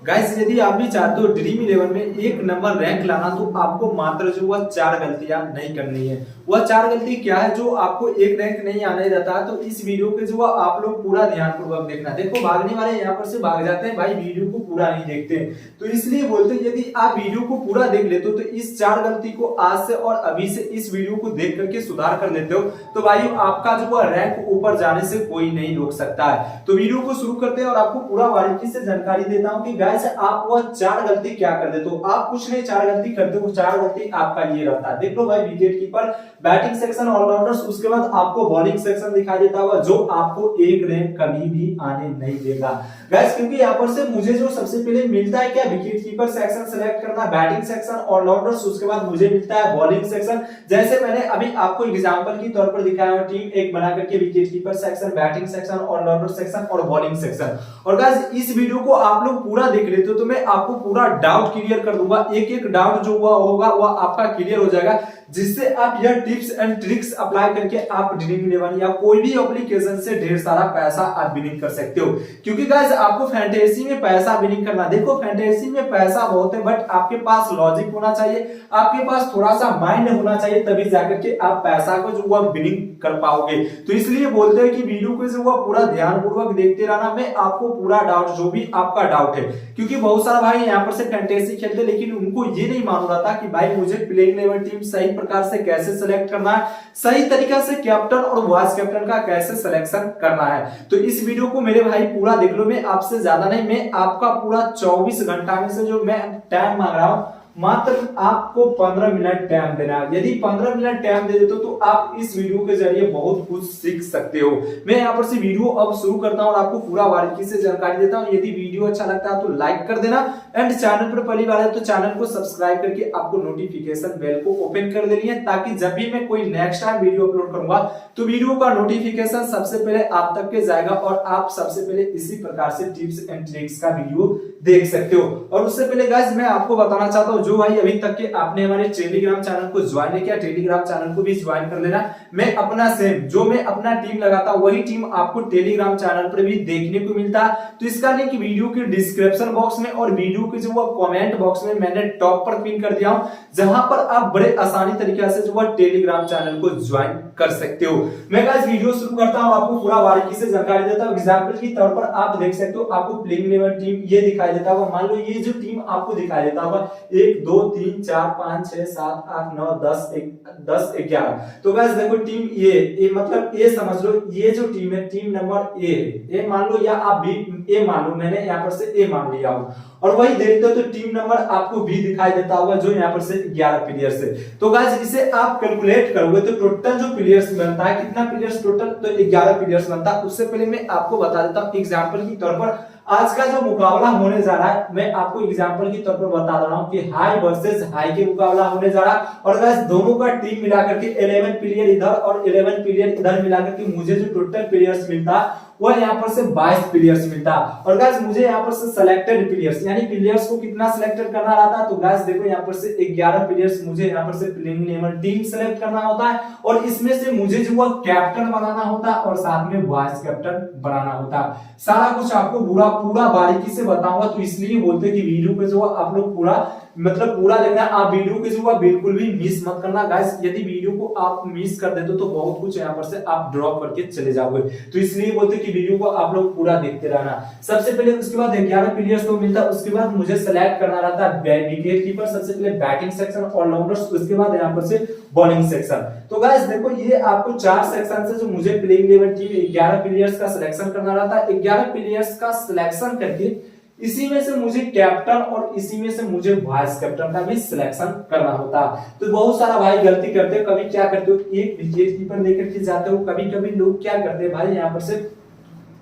Guys यदि आप भी चाहते हो ड्रीम इलेवन में एक नंबर रैंक लाना तो आपको मात्र जो वह 4 गलतियां नहीं करनी है। वह 4 गलती क्या है जो आपको एक रैंक नहीं आने देता है, तो इस वीडियो के जो आप लोग पूरा ध्यानपूर्वक देखना। देखो भागने वाले यहाँ पर से भाग जाते हैं भाई, वीडियो को पूरा नहीं देखते, तो इसलिए बोलते हैं यदि आप वीडियो को पूरा देख लेते हो तो इस 4 गलती को आज से और अभी से इस वीडियो को देख करके सुधार कर लेते हो तो भाई आपका जो रैंक ऊपर जाने से कोई नहीं रोक सकता है। तो वीडियो को शुरू करते हैं और आपको पूरा बारीकी से जानकारी देता हूं कि गाइस आप वह 4 गलती क्या कर देते हो। आप कुछ नहीं 4 गलती करते हो, 4 गलती आपका ये रहता है। देख लो भाई, wicket keeper, batting section, allrounders, उसके बाद आपको बॉलिंग सेक्शन दिखाई देता होगा जो आपको एक रैंक कभी भी आने नहीं देगा गाइस, क्योंकि यहाँ पर से मुझे जो सबसे पहले मिलता है क्या, विकेट कीपर सेक्शन सेलेक्ट करना, बैटिंग सेक्शन, ऑलराउंडर्स, उसके बाद मुझे मिलता है बॉलिंग सेक्शन। जैसे मैंने अभी आपको एग्जांपल के तौर पर दिखाया हूं, टीम एक बना करके wicket keeper section, batting section, allrounder section और बॉलिंग सेक्शन। और गाइस इस वीडियो को आप लोग पूरा देख लेते हो तो मैं आपको पूरा डाउट क्लियर कर दूंगा, एक एक डाउट जो हुआ होगा वह आपका क्लियर हो जाएगा, जिससे आप यह टिप्स एंड ट्रिक्स अप्लाई करके आप ड्रीम इलेवन या कोई भी एप्लीकेशन से ढेर सारा पैसा आप विनिंग कर सकते हो। क्योंकि गाइस आपको फैंटेसी में पैसा विनिंग करना, देखो फैंटेसी में पैसा बहुत है बट आपके पास लॉजिक होना चाहिए, आपके पास थोड़ा सा माइंड होना चाहिए, तभी जाकर के आप पैसा को जो वह विनिंग कर पाओगे। तो इसलिए बोलते हैं कि वीडियो को जो वह पूरा ध्यानपूर्वक देखते रहना, मैं आपको पूरा डाउट जो भी आपका डाउट है, क्योंकि बहुत सारा भाई यहाँ पर से फैंटेसी खेलते लेकिन उनको ये नहीं मालूम रहता कि भाई मुझे प्लेइंग 11 टीम सही प्रकार से कैसे सेलेक्ट करना है, सही तरीका से कैप्टन और वाइस कैप्टन का कैसे सिलेक्शन करना है। तो इस वीडियो को मेरे भाई पूरा देख लो, मैं आपसे ज्यादा नहीं, मैं आपका पूरा 24 घंटा में से जो मैं टाइम मांग रहा हूं मात्र आपको 15 मिनट टाइम देना है। यदि 15 मिनट टाइम दे देते हो तो आप इस वीडियो के जरिए बहुत कुछ सीख सकते हो। मैं यहाँ पर से वीडियो अब शुरू करता हूँ और आपको पूरा बारीकी से जानकारी देता हूँ। यदि वीडियो अच्छा लगता है तो लाइक कर देना एंड चैनल पर पहली बार है तो चैनल को सब्सक्राइब करके आपको नोटिफिकेशन बेल को ओपन कर देनी है, ताकि जब भी मैं कोई नेक्स्ट टाइम वीडियो अपलोड करूंगा तो वीडियो का नोटिफिकेशन सबसे पहले आप तक के जाएगा और आप सबसे पहले इसी प्रकार से टिप्स एंड ट्रिक्स का वीडियो देख सकते हो। और उससे पहले गाइस मैं आपको बताना चाहता हूँ, जो भाई अभी तक के आपने हमारे टेलीग्राम चैनल को ज्वाइन नहीं किया, टेलीग्राम चैनल को भी ज्वाइन कर लेना। मैं अपना सेम जो मैं अपना टीम लगाता हूं वही टीम आपको टेलीग्राम चैनल पर भी देखने को मिलता है। तो इसका लिंक वीडियो के डिस्क्रिप्शन बॉक्स में और वीडियो के जो कमेंट बॉक्स में मैंने टॉप पर पिन कर दिया हूं, जहां पर आप बड़े आसानी तरीके से जो टेलीग्राम चैनल को ज्वाइन कर सकते हो। मैं गाइस वीडियो शुरू करता हूं, आपको पूरा बारीकी से जानकारी देता हूं। एग्जांपल के तौर पर आप देख सकते हो, आपको प्लेइंग 11 टीम ये दिखाई देता होगा। मान लो ये जो टीम आपको दिखाई देता होगा 1 2 3 4 5 6 7 8 9 10 11। तो गाइस देखो टीम ए मतलब ए समझ लो, ये जो टीम है टीम नंबर ए मान लो, या आप बी ए मान लो, मैंने यहाँ पर से ए मान लिया हूं। और वही देखते हो तो टीम नंबर आपको बी दिखाई देता होगा जो यहाँ पर से 11 प्लेयर्स है। तो गाइस इसे आप कैलकुलेट करोगे तो टोटल जो प्लेयर्स बनता है, कितना प्लेयर्स टोटल, तो 11 प्लेयर्स बनता है। उससे पहले मैं आपको बता देता हूँ एग्जांपल के तौर पर आज का जो मुकाबला होने जा रहा है, मैं आपको एग्जांपल के तौर पर बता रहा हूं कि हाई वर्सेस हाई के मुकाबला होने जा रहा है। और गाइस दोनों का टीम मिलाकर के 11 प्लेयर इधर और 11 प्लेयर इधर मिलाकर के मुझे जो टोटल प्लेयर्स मिलता है वह यहाँ पर से 22 प्लेयर्स मिलता है। और गाइस मुझे यहाँ पर से सिलेक्टेड प्लेयर्स यानी प्लेयर्स को कितना सिलेक्टेड करना रहता है, तो गाइस देखो यहाँ पर से 11 प्लेयर्स मुझे यहाँ पर से प्लेइंग 11 टीम सिलेक्ट करना होता है और इसमें से मुझे जो कैप्टन बनाना होता है और साथ में वाइस कैप्टन बनाना होता है। सारा कुछ आपको पूरा बारीकी से बताऊंगा, तो इसलिए बोलते हैं कि वीडियो पे जो आप लोग पूरा पूरा देखना। आप वीडियो के जो बिल्कुल भी मिस मत करना गाइस, यदि वीडियो को आप मिस कर देते तो बहुत कुछ यहाँ पर से आप ड्रॉप करके चले जाओगे। तो इसलिए बोलते हैं कि वीडियो को आप लोग पूरा देखते रहना। सबसे पहले उसके बाद 11 प्लेयर्स तो मिलता है, उसके बाद मुझे सेलेक्ट करना रहता है विकेट कीपर, सबसे पहले बैटिंग सेक्शन, ऑलराउंडर्स, उसके बाद यहाँ पर से बॉलिंग सेक्शन। तो गाइस देखो ये आपको 4 सेक्शन से जो मुझे प्लेइंग 11 टीम 11 प्लेयर्स का सिलेक्शन करना रहता है। 11 प्लेयर्स का सिलेक्शन करके इसी में से मुझे कैप्टन और इसी में से मुझे वाइस कैप्टन का भी सिलेक्शन करना होता है। तो बहुत सारा भाई गलती करते हो, कभी क्या करते हो एक विकेट कीपर लेकर के जाते हो, कभी लोग क्या करते हैं भाई, यहाँ पर से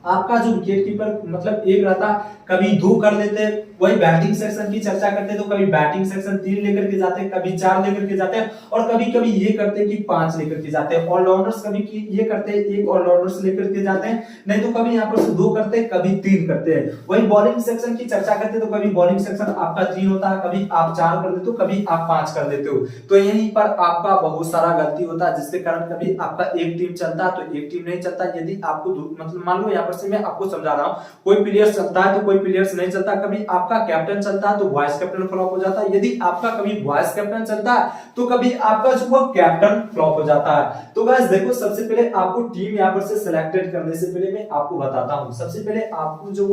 आपका जो विकेट कीपर मतलब एक रहता, कभी 2 कर देते हैं। वही बैटिंग सेक्शन की चर्चा करते तो कभी बैटिंग सेक्शन 3 लेकर के जाते हैं, कभी 4 लेकर के जाते हैं और कभी ये करते हैं कि 5 लेकर के जाते हैं। ऑलराउंडर्स कभी ये करते हैं 1 ऑलराउंडर्स लेकर के जाते हैं, नहीं तो कभी यहाँ पर से 2 करते हैं, कभी 3 करते हैं। वही बॉलिंग सेक्शन की चर्चा करते हैं तो कभी बॉलिंग सेक्शन आपका 3 होता है, कभी आप 4 कर देते हो, कभी आप 5 कर देते हो। तो यहीं पर आपका बहुत सारा गलती होता है, जिसके कारण कभी आपका एक टीम चलता है तो एक टीम नहीं चलता। यदि आपको मतलब मान लो यहाँ पर पर से मैं आपको समझा रहा हूँ, कोई प्लेयर चलता है तो कोई प्लेयर नहीं चलता। कभी आपका कैप्टन चलता है तो वाइस कैप्टन फ्लॉप हो जाता है, यदि आपका कभी वाइस कैप्टन चलता है तो कभी आपका जो वो कैप्टन फ्लॉप हो जाता है। तो गाइस देखो, सबसे पहले आपको टीम यहाँ पर से सिलेक्टेड करने से पहले मैं आपको बताता हूँ। सबसे पहले आपको जो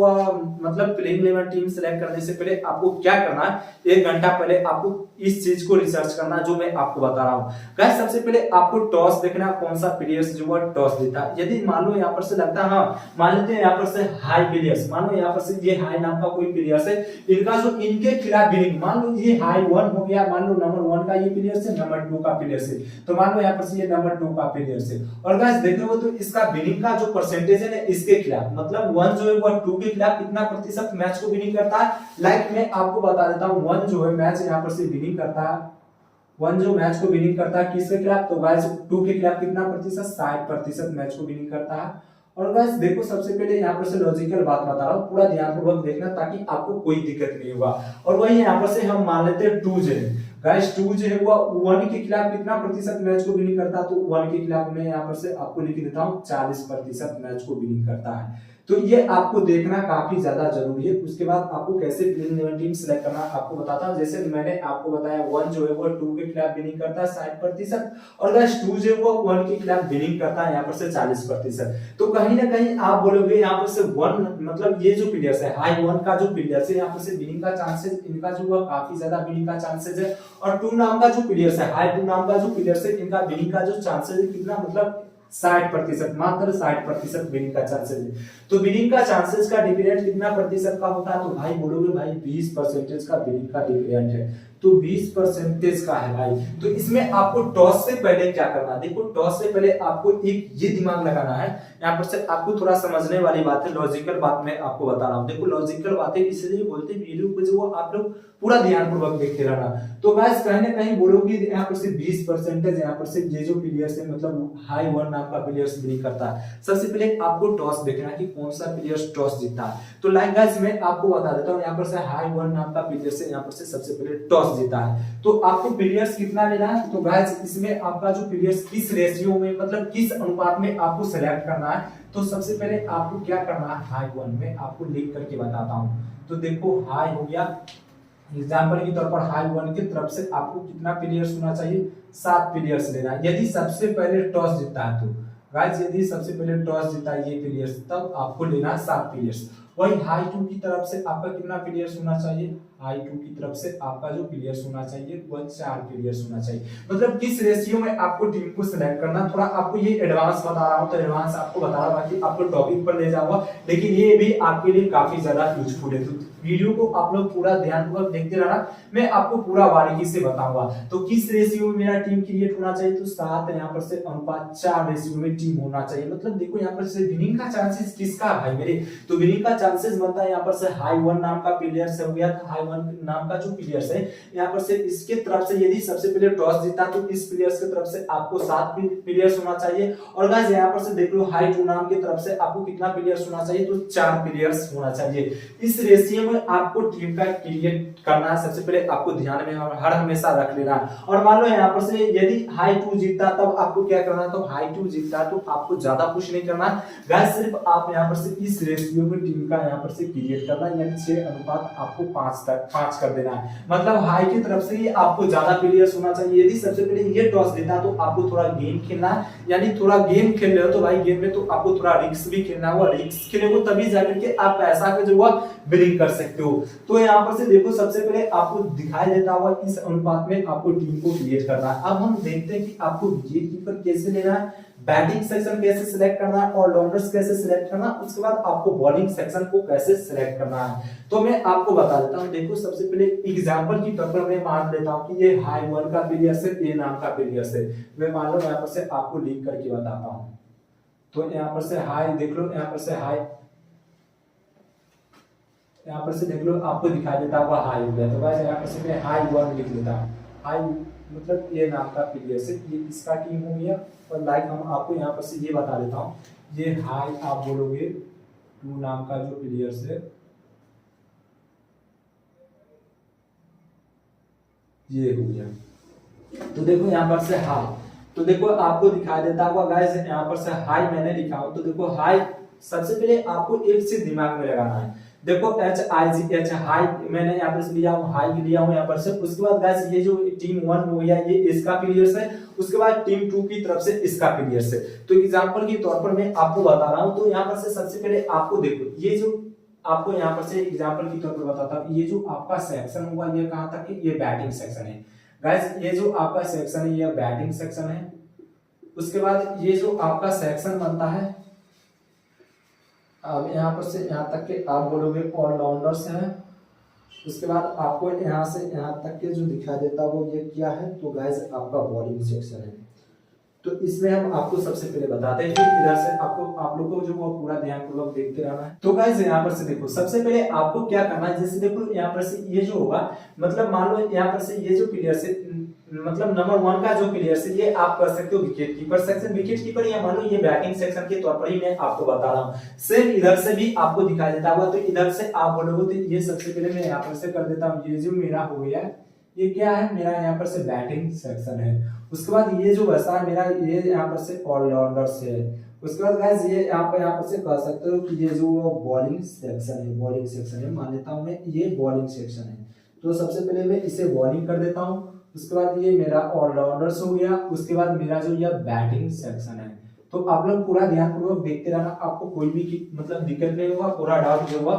मतलब प्लेइंग 11 टीम सिलेक्ट करने से पहले आपको क्या करना है, 1 घंटा पहले आपको इस चीज को रिसर्च करना जो मैं आपको बता रहा हूँ। गाइस सबसे पहले आपको टॉस देखना, कौन सा प्लेयर्स जो है टॉस जीता है। यदि मान लो यहाँ पर से लगता है, हाँ मान लेते हैं यहाँ पर से हाई प्लेयर्स, मान लो यहाँ पर से ये हाई नाम का कोई प्लेयर्स है, इनका जो इनके खिलाफ विनिंग, मान लो ये हाई 1 हो गया, मान लो नंबर 1 का ये प्लेयर से नंबर 2 का प्लेयर से, तो मान लो यहाँ पर से ये नंबर 2 का प्लेयर से, और गाइस देखोगे तो इसका विनिंग का जो परसेंटेज है ना इसके खिलाफ, मतलब 1 जो है वो 2 के खिलाफ कितना प्रतिशत मैच को विनिंग करता है। लाइक मैं आपको बता देता हूँ, 1 जो है मैच यहाँ पर से विनिंग करता है, 1 जो मैच को विनिंग करता है किसके खिलाफ, तो गाइस 2 के खिलाफ कितना प्रतिशत, 60% मैच को विनिंग करता है। और गाइस देखो, सबसे पहले यहाँ पर से लॉजिकल बात बता रहा हूँ, पूरा ध्यानपूर्वक देखना ताकि आपको कोई दिक्कत नहीं होगा। और वही यहाँ पर से हम मान लेते हैं 2 जो है, गाइस 2 जो है वो 1 के खिलाफ कितना प्रतिशत मैच को विनिंग करता है, तो 1 के खिलाफ मैं यहाँ पर से आपको लिख देता हूँ 40% मैच को विनिंग करता है। तो ये आपको देखना काफी ज्यादा जरूरी है। उसके बाद आपको कैसे प्लेइंग 11 टीम सिलेक्ट करना आपको बताता हूँ। जैसे मैंने आपको बताया 1 जो है वो 2 के खिलाफ विनिंग करता है 60%, और गाइस 2 जो है वो 1 के खिलाफ विनिंग करता है यहाँ पर से 40%। तो कहीं ना कहीं आप बोलोगे यहाँ पर से 1 मतलब ये जो प्लेयर्स है हाई 1 का जो प्लेयर्स है यहाँ पर से विनिंग का चांसेस इनका जो है काफी ज्यादा विनिंग का चांसेस है, और 2 नाम का जो प्लेयर्स है हाई 2 नाम का जो प्लेयर्स है इनका विनिंग का जो चांसेस है कितना, मतलब 60%, मात्र 60% विनिंग का चांसेस है। तो विनिंग का चांसेस का डिफरेंट कितना प्रतिशत का होता है, तो भाई बोलोगे भाई 20% का विनिंग का डिफरेंट है, तो 20% का है भाई। तो इसमें आपको टॉस से पहले क्या करना है, देखो टॉस से पहले आपको एक ये दिमाग लगाना है, यहाँ पर से आपको थोड़ा समझने वाली बात है, लॉजिकल बात मैं आपको बता रहा हूँ। देखो लॉजिकल बातें इसलिए बोलते हैं, वीडियो को जो आप लोग पूरा ध्यानपूर्वक देखते रहना। तो गाइस कहीं ना कहीं बोलोगे यहाँ पर से 20% यहाँ पर से ये जो प्लेयर्स है मतलब हाई 1 नाम का प्लेयर्स विनिंग करता है। सबसे पहले आपको टॉस देखना है कि कौन सा प्लेयर्स टॉस जीतता है। तो लाइक गाइस मैं आपको बता देता हूँ, यहाँ पर से हाई 1 नाम का प्लेयर्स है यहाँ पर से सबसे पहले टॉस जीता है। तो आपको प्लेयर्स कितना लेना है, तो गाइस इसमें आपका जो प्लेयर्स किस रेशियो में मतलब किस अनुपात में आपको सेलेक्ट करना है। तो सबसे पहले आपको क्या करना है, हाई 1 में आपको लिख करके बताता हूँ। तो देखो हाई हो गया, एग्जाम्पल के तौर पर हाई 1 की तरफ से आपको कितना प्लेयर्स होना चाहिए, 7 प्लेयर्स लेना है। यदि सबसे पहले टॉस जीतता है तो गाइस यदि सबसे पहले टॉस जीता है ये प्लेयर्स, तब आपको लेना है 7 प्लेयर्स। वही हाई 2 की तरफ से आपका कितना प्लेयर्स होना चाहिए, हाई 2 की तरफ से आपका जो प्लेयर्स होना चाहिए वह 4 प्लेयर्स होना चाहिए। मतलब किस रेशियो में आपको टीम को सिलेक्ट करना, थोड़ा आपको ये एडवांस बता रहा हूं, तो एडवांस आपको बता रहा हूं, बाकी आपको टॉपिक पर ले जाऊंगा, लेकिन ये भी आपके लिए काफी ज्यादा यूजफुल है। तो वीडियो को आप लोग पूरा ध्यानपूर्वक देखते रहना, मैं आपको पूरा बारीकी से बताऊंगा। तो किस रेशियो में मेरा टीम क्रिएट होना चाहिए, तो 7 यहाँ पर से अनुपात 4 रेशियो में टीम होना चाहिए। मतलब देखो यहाँ पर से विनिंग का चांसेस किसका भाई मेरे, तो विनिंग का चांसेस बनता है यहाँ पर से हाई 1 नाम का प्लेयर से हो गया, हाई 1 नाम का जो प्लेयर है यहाँ पर से इसके तरफ से यदि सबसे पहले टॉस जीता तो इस प्लेयर्स की तरफ से आपको 7 प्लेयर्स होना चाहिए। और गाइस यहाँ पर से देख लो हाई 2 नाम की तरफ से आपको कितना प्लेयर्स होना चाहिए, तो 4 प्लेयर्स होना चाहिए। इस रेशियो में आपको टीम का क्रिएट करना है, सबसे पहले आपको ध्यान में हर हमेशा रख लेना। और मान लो यहाँ पर से यदि हाई 2 जीतता तब आपको क्या करना है, तो हाई 2 जीतता तो आपको ज्यादा कुछ नहीं करना गाइस, सिर्फ आप यहाँ पर से इस रेशियो में टीम का यहाँ पर से क्रिएट करना, यानी 6 अनुपात आपको 5 कर देना है। मतलब हाई की तरफ से ही आपको ज्यादा प्लेयर्स होना चाहिए। यदि सबसे पहले ये टॉस देता तो आपको थोड़ा गेम खेलना है, यानी थोड़ा गेम खेल रहे हो तो भाई गेम में तो आपको थोड़ा रिस्क भी खेलना होगा, रिस्क खेलोगे तभी जाकर के आप पैसा का जो है बिलिंग कर सकते हो। तो यहाँ पर से देखो सबसे पहले आपको दिखाई देता हुआ इस अनुपात में आपको टीम को क्रिएट करना है। अब हम देखते हैं कि आपको विकेट कीपर कैसे लेना है, बैटिंग सेक्शन कैसे सिलेक्ट करना है, और ऑलराउंडर्स कैसे सिलेक्ट करना है, उसके बाद आपको बॉलिंग सेक्शन को कैसे सिलेक्ट करना है। तो मैं आपको बता देता हूं, देखो सबसे पहले एग्जांपल की तौर पर मैं मान लेता हूं कि ये हाई 1 का प्लेयर से ए नाम का प्लेयर से मैं मान लो यहाँ पर से आपको लिख करके बताता हूं। तो यहाँ पर से हाई देख लो, यहाँ पर से हाई, यहाँ पर से देख लो आपको दिखाई देता हुआ हाई हो गया। तो गाइस यहाँ पर से मैं हाई 1 लिख लेता हूँ, हाई मतलब ये नाम का प्लेयर से ये इसका टीम हो गया। और लाइक हम आपको यहाँ पर से ये बता देता हूँ, ये हाई आप बोलोगे 2 नाम का जो प्लेयर से ये हो गया। तो देखो यहाँ पर से हाई, तो देखो आपको दिखाई देता हुआ गाइस यहाँ पर से हाई मैंने लिखा हो, तो देखो हाई सबसे पहले आपको एक चीज दिमाग में लगाना है। देखो HIG हाई मैंने यहाँ पर से लिया हूँ, हाई लिया हूँ यहाँ पर से। उसके बाद गाइस ये जो टीम 1 हो गया ये इसका प्लेयर्स है, उसके बाद टीम 2 की तरफ से इसका प्लेयर्स है। तो एग्जांपल के तौर पर मैं आपको बता रहा हूँ। तो यहाँ पर से सबसे पहले आपको देखो ये जो आपको यहाँ पर से एग्जांपल के तौर पर बताता हूँ, ये जो आपका सेक्शन हुआ ये कहाँ तक है, ये बैटिंग सेक्शन है गाइस। ये जो आपका सेक्शन है ये बैटिंग सेक्शन है। उसके बाद ये जो आपका सेक्शन बनता है, अब यहाँ पर से यहाँ तक के आप बोलोगे ऑलराउंडर्स हैं। उसके बाद आपको यहाँ से यहाँ तक के जो दिखाई देता है वो ये क्या है, तो गाइस आपका बॉलिंग सेक्शन है। तो इसमें हम आपको सबसे पहले बताते हैं, इधर से आपको आप लोगों को जो वो पूरा ध्यानपूर्वक देखते रहना है। तो गाइस यहाँ पर से देखो सबसे पहले आपको क्या करना है, जैसे देखो यहाँ पर से ये जो होगा मतलब मान लो यहाँ पर से ये जो प्लेयर से मतलब नंबर 1 का जो प्लेयर से ये आप कर सकते हो wicket keeper section. Wicket keeper या मान लो ये बैटिंग सेक्शन के तौर पर ही मैं आपको बता रहा हूँ। सेम इधर से भी आपको दिखाई देता होगा। तो इधर से आप बोलोगे तो ये सबसे पहले मैं यहाँ पर से कर देता हूँ। ये जो मेरा हो गया ये क्या है, मेरा यहाँ पर से बैटिंग सेक्शन है। उसके बाद ये जो बचा मेरा ये यहाँ पर से ऑलराउंडर्स है। उसके बाद गाइस ये आप यहाँ पर से कह सकते हो कि ये जो बॉलिंग सेक्शन है, बॉलिंग सेक्शन है मान लेता हूँ मैं, ये बॉलिंग सेक्शन है। तो सबसे पहले मैं इसे बॉलिंग कर देता हूँ। उसके बाद ये मेरा ऑलराउंडर्स हो गया। उसके बाद मेरा जो यह बैटिंग सेक्शन है। तो आप लोग पूरा ध्यानपूर्वक देखते रहना, आपको कोई भी मतलब दिक्कत नहीं होगा, पूरा डाउट जो होगा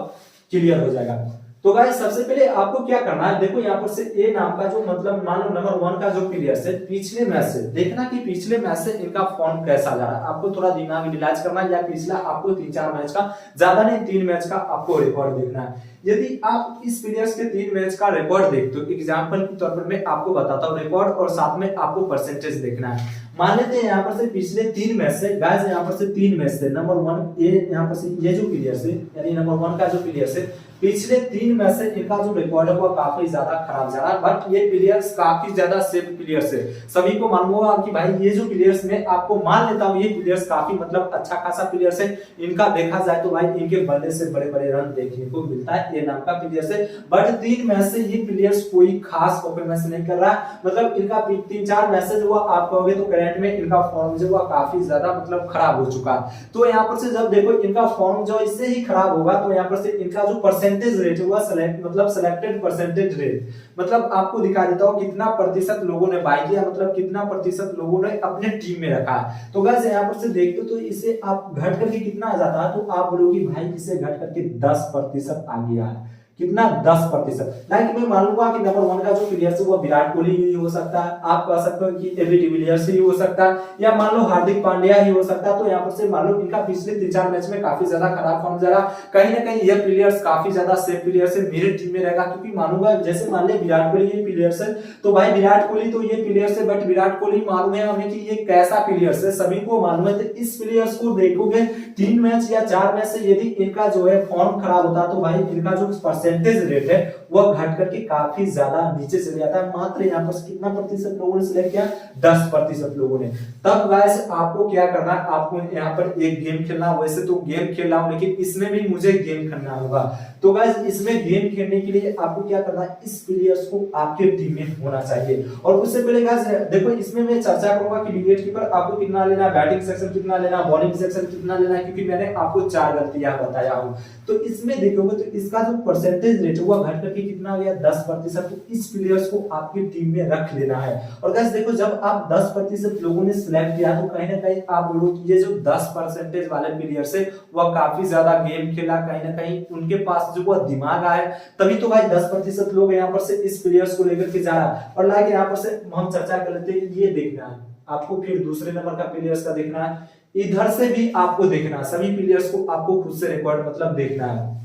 क्लियर हो जाएगा। तो गाइस सबसे पहले आपको क्या करना है, देखो यहाँ पर से ए नाम का जो मतलब मान लो नंबर 1 का जो प्लेयर है, पिछले मैच से देखना कि पिछले मैच से इनका फॉर्म कैसा जा रहा है। आपको थोड़ा दिमाग रिलैक्स करना है, या पिछला आपको 3-4 मैच का, ज्यादा नहीं 3 मैच का आपको रिकॉर्ड देखना है। यदि आप इस प्लेयर्स के 3 मैच का रिकॉर्ड देखते हो, एग्जांपल के तौर पर मैं आपको बताता हूँ रिकॉर्ड और साथ में आपको परसेंटेज देखना है। मान लेते हैं यहाँ पर से पिछले 3 मैच से गाइस, यहाँ पर से 3 मैच से नंबर 1 ये यहाँ पर से ये जो प्लेयर है यानी नंबर 1 का जो प्लेयर है, पिछले 3 मैच से इनका जो रिकॉर्ड है वो काफी ज्यादा खराब जा रहा है। बट ये प्लेयर्स काफी ज्यादा सेफ प्लेयर्स है। सभी को मालूम होगा कि भाई ये जो प्लेयर्स में आपको मान लेता हूँ ये प्लेयर्स काफी मतलब अच्छा खासा प्लेयर्स है। इनका देखा जाए तो भाई इनके बल्ले से बड़े बड़े रन देखने को मिलता है, ये नाम का प्लेयर्स है। बट 3 मैच से ये प्लेयर्स कोई खास परफॉर्मेंस नहीं कर रहा है। मतलब इनका 3-4 मैच से जो आप कहोगे तो करंट में इनका फॉर्म जो है काफी ज्यादा मतलब खराब हो चुका है। तो यहाँ पर से जब देखो इनका फॉर्म जो इससे ही खराब होगा तो यहाँ पर से इनका जो परसेंटेज रेट हुआ मतलब सिलेक्टेड परसेंटेज रेट मतलब आपको दिखा देता हूं कितना प्रतिशत लोगों ने बाय किया, मतलब कितना प्रतिशत लोगों ने अपने टीम में रखा है। तो गाइस यहाँ पर से देखते हो तो इसे आप घट करके कितना आ जाता है, तो आप बोलोगे भाई इसे घट करके 10% आ गया है। कितना 10%। लाइक मैं मान लूंगा कि नंबर 1 का जो प्लेयर है वो विराट कोहली ही हो सकता है, आप कह सकते हो कि एबी डिविलियर्स ही हो सकता है, या मान लो हार्दिक पांड्या ही हो सकता है। तो यहाँ पर से मान लो इनका पिछले 3-4 मैच में काफी ज्यादा खराब फॉर्म जा रहा, कहीं ना कहीं ये प्लेयर्स काफी ज्यादा सेफ प्लेयर्स है, मेरे टीम में रहेगा। क्योंकि मानूंगा जैसे मान ले विराट कोहली ये प्लेयर्स है, तो भाई विराट कोहली तो ये प्लेयर्स है, बट विराट कोहली मालूम है हमें कि ये कैसा प्लेयर्स है, सभी को मालूम है। तो इस प्लेयर्स को देखोगे 3 मैच या 4 मैच से यदि इनका जो है फॉर्म खराब होता तो भाई इनका जो परसेंटेज रेट है वह घट करके काफी ज्यादा नीचे चले जाता है। मात्र यहाँ पर कितना प्रतिशत लोगों ने सिलेक्ट किया, 10% लोगों ने। तब गाइस आपको क्या करना है, आपको यहाँ पर एक गेम खेलना। वैसे तो गेम खेल रहा हूं लेकिन इसमें भी मुझे गेम खेलना होगा। तो गाइस इसमें गेम खेलने के लिए आपको क्या करना है, इस प्लेयर्स को आपके टीम में होना चाहिए। और उससे पहले गाइस देखो इसमें मैं चर्चा करूंगा कि विकेट कीपर आपको कितना लेना है, बैटिंग सेक्शन कितना लेना, बॉलिंग सेक्शन कितना लेना है, क्योंकि मैंने आपको 4 गलतियां बताया हूं। तो इसमें देखोगे तो इसका जो परसेंटेज रेट हुआ घट करके कितना हो गया, 10%। तो इस प्लेयर्स को आपकी टीम में रख लेना है। और गाइस देखो जब आप 10% लोगों ने सिलेक्ट किया तो कहीं ना कहीं आप बोलो कि ये जो 10% वाले प्लेयर्स है वह काफी ज्यादा गेम खेला, कहीं ना कहीं उनके पास जो वह दिमाग आया, तभी तो भाई 10% लोग यहाँ पर से इस प्लेयर्स को लेकर के जा रहा। और लाइक यहाँ पर से हम चर्चा कर लेते हैं, ये देखना है आपको, फिर दूसरे नंबर का प्लेयर्स का देखना है, इधर से भी आपको देखना है, सभी प्लेयर्स को आपको खुद से रिकॉर्ड मतलब देखना है।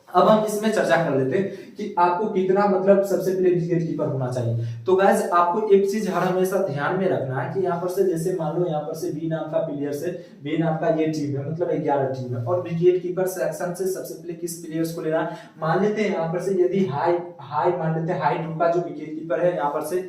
अब हम इसमें चर्चा कर लेते हैं कि आपको कितना मतलब सबसे पहले विकेट कीपर होना चाहिए। तो गाइस आपको एक चीज हर हमेशा ध्यान में रखना है कि यहाँ पर से जैसे मान लो यहाँ पर से बी नाम का प्लेयर से, बी नाम का ये टीम है मतलब 11 टीम है, और विकेट कीपर सेक्शन से सबसे पहले किस प्लेयर्स को लेना है। मान लेते हैं यहाँ पर से यदि हाई मान लेते हैं हाई 2 का जो विकेट कीपर है यहाँ पर से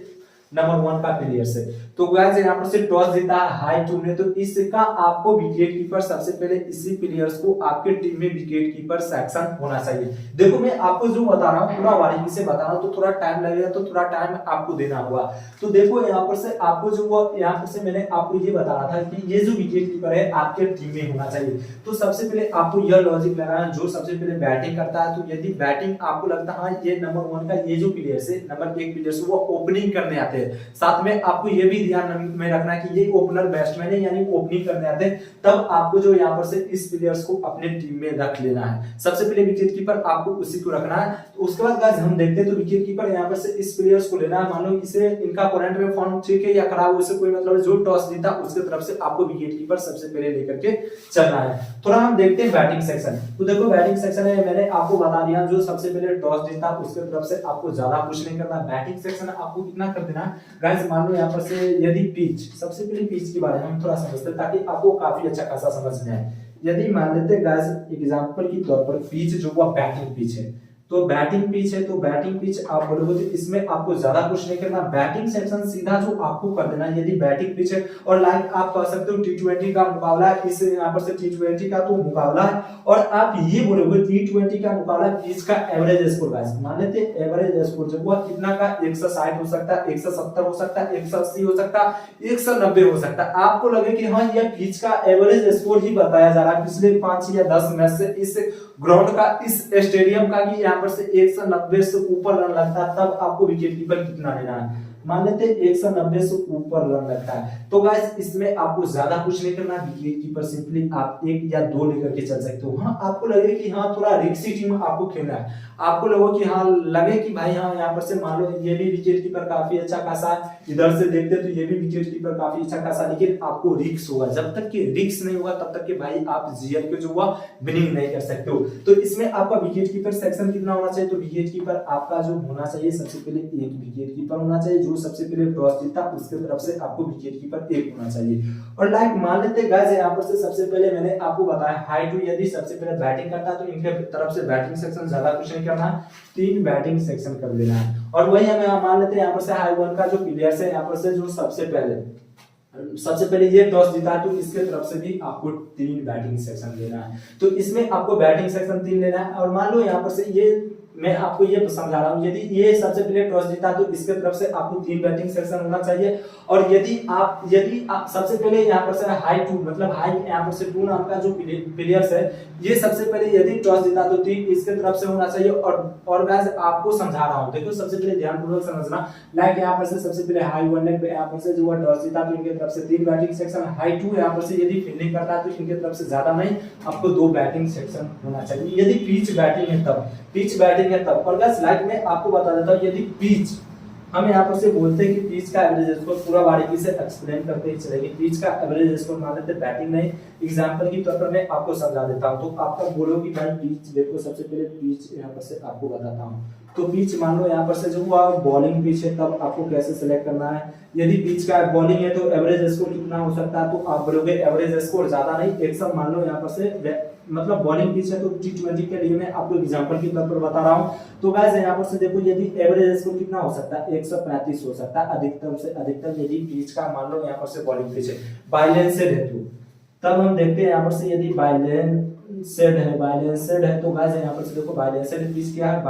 नंबर 1 का प्लेयर से। तो गाइस यहाँ पर से टॉस जीता है हाई 2 ने, तो इसका आपको विकेट कीपर सबसे पहले इसी प्लेयर्स को आपके टीम में विकेट कीपर सेक्शन होना चाहिए। देखो मैं आपको जो बता रहा हूँ पूरा बारीकी से बता रहा हूँ, तो थोड़ा टाइम लगेगा, तो थोड़ा टाइम आपको देना होगा। तो देखो यहाँ पर से आपको जो वो यहाँ पर से मैंने आपको ये बता रहा था कि ये जो विकेट कीपर है आपके टीम में होना चाहिए। तो सबसे पहले आपको यह लॉजिक लगाना है, जो सबसे पहले बैटिंग करता है, तो यदि बैटिंग आपको लगता है ये नंबर 1 का ये जो प्लेयर है नंबर 1 प्लेयर वो ओपनिंग करने आते हैं, साथ में आपको ये भी ध्यान में रखना है कि ये ओपनर बैट्समैन है यानी ओपनिंग करने आते हैं, तब आपको जो यहाँ पर से इस प्लेयर्स को अपने टीम में रख लेना है। सबसे पहले विकेट कीपर आपको उसी को रखना है। तो उसके बाद गाइस हम देखते हैं, तो विकेट कीपर यहाँ पर से इस प्लेयर्स को लेना है। मान लो इसे इनका अपोनेंट में फॉर्म ठीक है या खराब है, उससे कोई मतलब, जो टॉस जीता उसके तरफ से आपको विकेट कीपर सबसे पहले लेकर के चलना है। थोड़ा हम देखते हैं बैटिंग सेक्शन। तो देखो बैटिंग सेक्शन है, मैंने आपको बता दिया जो सबसे पहले टॉस जीता उसके तरफ से आपको ज्यादा कुछ नहीं करना। बैटिंग सेक्शन आपको कितना कर देना गाइस, मान लो यहाँ पर से यदि पिच, सबसे पहले पिच के बारे में हम थोड़ा समझते हैं ताकि आपको काफी अच्छा खासा समझ में आए। यदि मान लेते हैं गाइस एग्जांपल के तौर पर पिच जो वो बैटिंग पिच है, तो बैटिंग पिच है, तो बैटिंग पिच आप बोलोगे तो इसमें आपको ज्यादा कुछ नहीं करना। बैटिंग सेक्शन सीधा जो आपको कर देना यदि बैटिंग पिच है, और लाइक आप कह सकते हो T20 का मुकाबला है, इस यहाँ पर से T20 का तो मुकाबला है, और आप ये बोलोगे T20 का मुकाबला पिच का एवरेज स्कोर गाइस, मान लेते हैं एवरेज स्कोर जो वो कितना का 160 हो सकता है, 170 हो सकता है, 180 हो सकता है, 190 हो सकता है। आपको लगे कि हाँ ये पिच का एवरेज स्कोर ही बताया जा रहा है पिछले 5 या 10 मैच से इस ग्राउंड का, इस स्टेडियम का, कि यहाँ पर से 190 से ऊपर रन लगता है, तब आपको विकेट कीपर कितना लेना है। मान लेते हैं 190 से ऊपर रन लगता है, तो गाइस इसमें आपको ज्यादा कुछ नहीं करना। विकेट कीपर सिंपली आप 1 या 2 लेकर के चल सकते हो। हाँ आपको लगे कि हाँ थोड़ा रिस्की टीम आपको खेलना है, आपको लगे कि हाँ लगे कि भाई हाँ यहाँ पर से मान लो ये भी विकेट कीपर काफी अच्छा खासा, इधर से देखते तो ये भी विकेट कीपर काफी अच्छा खासा, लेकिन आपको रिस्क होगा। जब तक कि रिस्क नहीं होगा तब तक कि भाई आप जीएल के जो हुआ विनिंग नहीं कर सकते हो। तो इसमें आपका विकेट कीपर सेक्शन कितना होना चाहिए, तो विकेट कीपर आपका जो होना चाहिए सबसे पहले 1 विकेट कीपर होना चाहिए, जो सबसे पहले टॉस जीता उसके तरफ से आपको विकेट कीपर 1 होना चाहिए। और लाइक मान लेते हैं गाइस यहाँ पर से सबसे पहले मैंने आपको बताया हाई 2 यदि सबसे पहले बैटिंग करता है तो इनके तरफ से बैटिंग सेक्शन ज्यादा कुछ नहीं करना, 3 बैटिंग सेक्शन कर देना है। और वही हमें मान लेते हैं यहाँ पर से हाई 1 का जो प्लेयर्स है यहाँ पर से जो सबसे पहले ये टॉस जीता तो इसके तरफ से भी आपको 3 बैटिंग सेक्शन लेना है। तो इसमें आपको बैटिंग सेक्शन 3 लेना है। और मान लो यहाँ पर से ये मैं आपको ये समझा रहा हूँ, यदि ये सबसे पहले टॉस जीता तो इसके तरफ से आपको 3 बैटिंग सेक्शन होना चाहिए। और यदि आप सबसे पहले यहाँ पर से हाई 2 मतलब हाई यहाँ पर से 2 नाम का जो प्लेयर्स है ये सबसे पहले यदि टॉस जीता तो 3 इसके तरफ से होना चाहिए। और गाइस आपको समझा रहा हूँ, देखो सबसे पहले ध्यानपूर्वक समझना। लाइक यहाँ पर से सबसे पहले हाई 1 ने यहाँ पर से जो टॉस जीता तो इनके तरफ से 3 बैटिंग सेक्शन, हाई 2 यहाँ पर से यदि फील्डिंग करता है तो इनके तरफ से ज्यादा नहीं आपको 2 बैटिंग सेक्शन होना चाहिए। यदि पिच बैटिंग है तब, पिच बैटिंग है तब। और गाइस लाइक मैं आपको बता देता हूँ, यदि पिच हम यहाँ पर से बोलते हैं कि पिच का एवरेज स्कोर पूरा बारीकी से एक्सप्लेन करते ही चलेंगे। पिच का एवरेज स्कोर मान लेते बैटिंग नहीं, एग्जांपल के तौर पर मैं आपको समझा देता हूँ। तो आपका बोलो कि भाई पिच देखो, सबसे पहले पिच यहाँ पर से आपको बताता हूँ। तो पिच मान लो यहाँ पर से जो बॉलिंग पिच है तब आपको कैसे सिलेक्ट करना है। यदि पिच का बॉलिंग है तो एवरेज स्कोर कितना हो सकता है, तो आप बोलोगे एवरेज स्कोर ज्यादा नहीं, एक सब मान लो यहाँ पर से मतलब बॉलिंग पिच है तो T20 के लिए मैं आपको एग्जांपल के तौर पर बता रहा हूं। तो गाइस यहाँ पर से देखो यदि एवरेज स्कोर कितना हो सकता है 135 हो सकता है अधिकतम से अधिकतम, यदि पिच का मान लो यहाँ पर से बॉलिंग पिच है बाइलेंसेड है तो तब हम देखते हैं यहाँ पर से यदि बाइलेंसेड है तो गाइस यहाँ पर से देखो बाइलेंसेड पिच क्या है,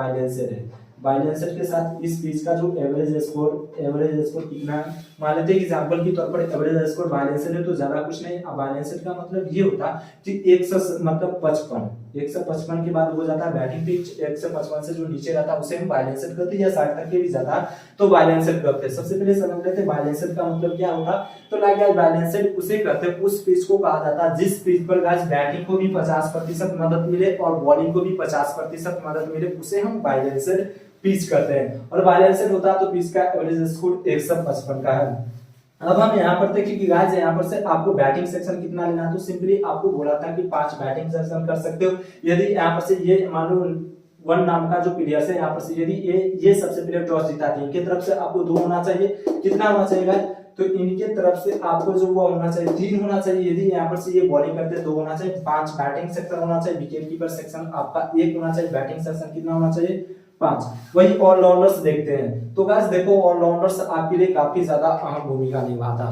बाइलेंसेड के साथ इस पिच का जो एवरेज स्कोर कितना है, मान लेते हैं एग्जांपल के तौर पर एवरेज स्कोर बाइलेंसेड है तो ज्यादा कुछ नहीं। बाइलेंसेड का मतलब ये होता कि 155 के बाद हो जाता है बैटिंग पिच, 155 से जो नीचे रहता है उसे हम बाइलेंसेड करते हैं, या 60 तक के भी जाता है तो बाइलेंसेड करते हैं। सबसे पहले समझ लेते हैं बाइलेंसेड का मतलब क्या होता, तो लाइक गाइस बाइलेंसेड उसे कहते हैं, उस पिच को कहा जाता है जिस पिच पर गाइस बैटिंग को भी 50% मदद मिले और बॉलिंग को भी 50% मदद मिले, उसे हम बाइलेंसेड पिच करते हैं। और बाइलेंसेड होता है तो पिच का एवरेज स्कोर 155 का है। अब हम यहाँ पर देखिए कि गाइस यहाँ पर से आपको बैटिंग सेक्शन कितना लेना है, तो सिंपली आपको बोला था कि 5 बैटिंग सेक्शन कर सकते हो। यदि यहाँ पर से ये मान लो 1 नाम का जो प्लेयर है यहाँ पर से यदि ये सबसे पहले टॉस जीता है, इनके तरफ से आपको 2 होना चाहिए, कितना होना चाहिए गाइस, तो इनके तरफ से आपको जो वो होना चाहिए 3 होना चाहिए। यदि यहाँ पर से ये बॉलिंग करते हैं 2 होना चाहिए, 5 बैटिंग सेक्शन होना चाहिए, विकेट कीपर सेक्शन आपका 1 होना चाहिए, बैटिंग सेक्शन कितना होना चाहिए 5। वही ऑलराउंडर्स देखते हैं। तो गाइस देखो ऑलराउंडर्स आपके लिए काफी ज्यादा अहम भूमिका निभाता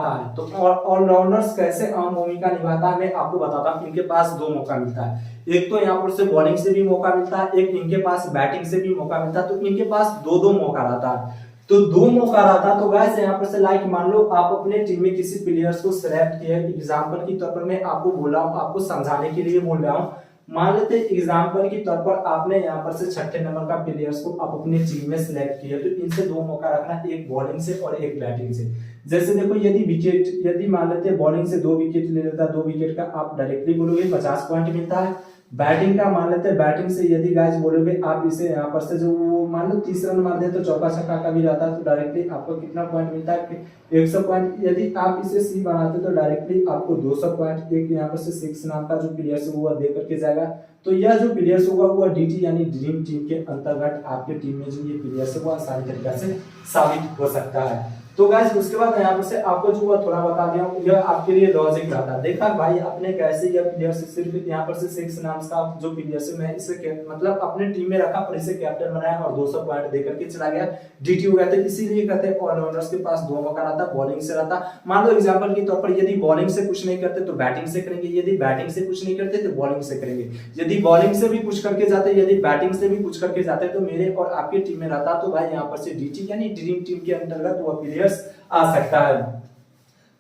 है। तो ऑलराउंडर्स कैसे अहम भूमिका निभाता है मैं आपको बताता हूँ। इनके पास दो मौका मिलता है, एक तो यहाँ पर से बॉलिंग से भी मौका मिलता है, एक इनके पास बैटिंग से भी मौका मिलता है। तो इनके पास दो दो मौका रहता है। तो दो मौका रहता है। तो गाइस यहाँ पर से लाइक मान लो आप अपने टीम में किसी प्लेयर्स को सिलेक्ट किया, एग्जाम्पल की तौर पर मैं आपको बोला हूँ, आपको समझाने के लिए बोल रहा हूँ। मान लेते एग्जाम्पल के तौर पर आपने यहाँ पर से 6ठे नंबर का प्लेयर्स को आप अपने टीम में सिलेक्ट किया, तो इनसे दो मौका रखना, एक बॉलिंग से और एक बैटिंग से। जैसे देखो यदि मान लेते बॉलिंग से 2 विकेट ले लेता, 2 विकेट का आप डायरेक्टली बोलोगे 50 पॉइंट मिलता है। बैटिंग का मान लेते हैं, बैटिंग से यदि गाइस बोलोगे आप इसे यहाँ पर से जो मान लो 30 रन मार दे तो चौका छक्का का भी रहता है, तो डायरेक्टली आपको कितना पॉइंट मिलता है 100 पॉइंट। यदि आप इसे सी बनाते तो डायरेक्टली आपको 200 पॉइंट एक यहाँ पर से 6 नाम का जो प्लेयर्स होगा दे करके जाएगा। तो यह जो प्लेयर्स होगा वो डीटी यानी ड्रीम टीम के अंतर्गत आपके टीम में जो ये प्लेयर्स है वो आसानी तरीके से साबित हो सकता है। तो गाइस उसके बाद यहाँ पर से आपको जो हुआ थोड़ा बता दिया हूँ, यह आपके लिए लॉजिक रहता है। देखा भाई अपने कैसे यह प्लेयर्स सिर्फ यहाँ पर से 6 नाम का जो प्लेयर्स है मैं इसे मतलब अपने टीम में रखा और इसे कैप्टन बनाया और 200 पॉइंट देकर के चला गया, डीटी हो गया। तो इसीलिए कहते हैं ऑलराउंडर्स के पास दो मौका रहता, बॉलिंग से रहता। मान लो एग्जाम्पल के तौर पर यदि बॉलिंग से कुछ नहीं करते तो बैटिंग से करेंगे, यदि बैटिंग से कुछ नहीं करते तो बॉलिंग से करेंगे, यदि बॉलिंग से भी कुछ करके जाते, यदि बैटिंग से भी कुछ करके जाते तो मेरे और आपकी टीम में रहता। तो भाई यहाँ पर से डीटी यानी ड्रीम टीम के अंतर्गत वो प्लेयर्स आ सकता है।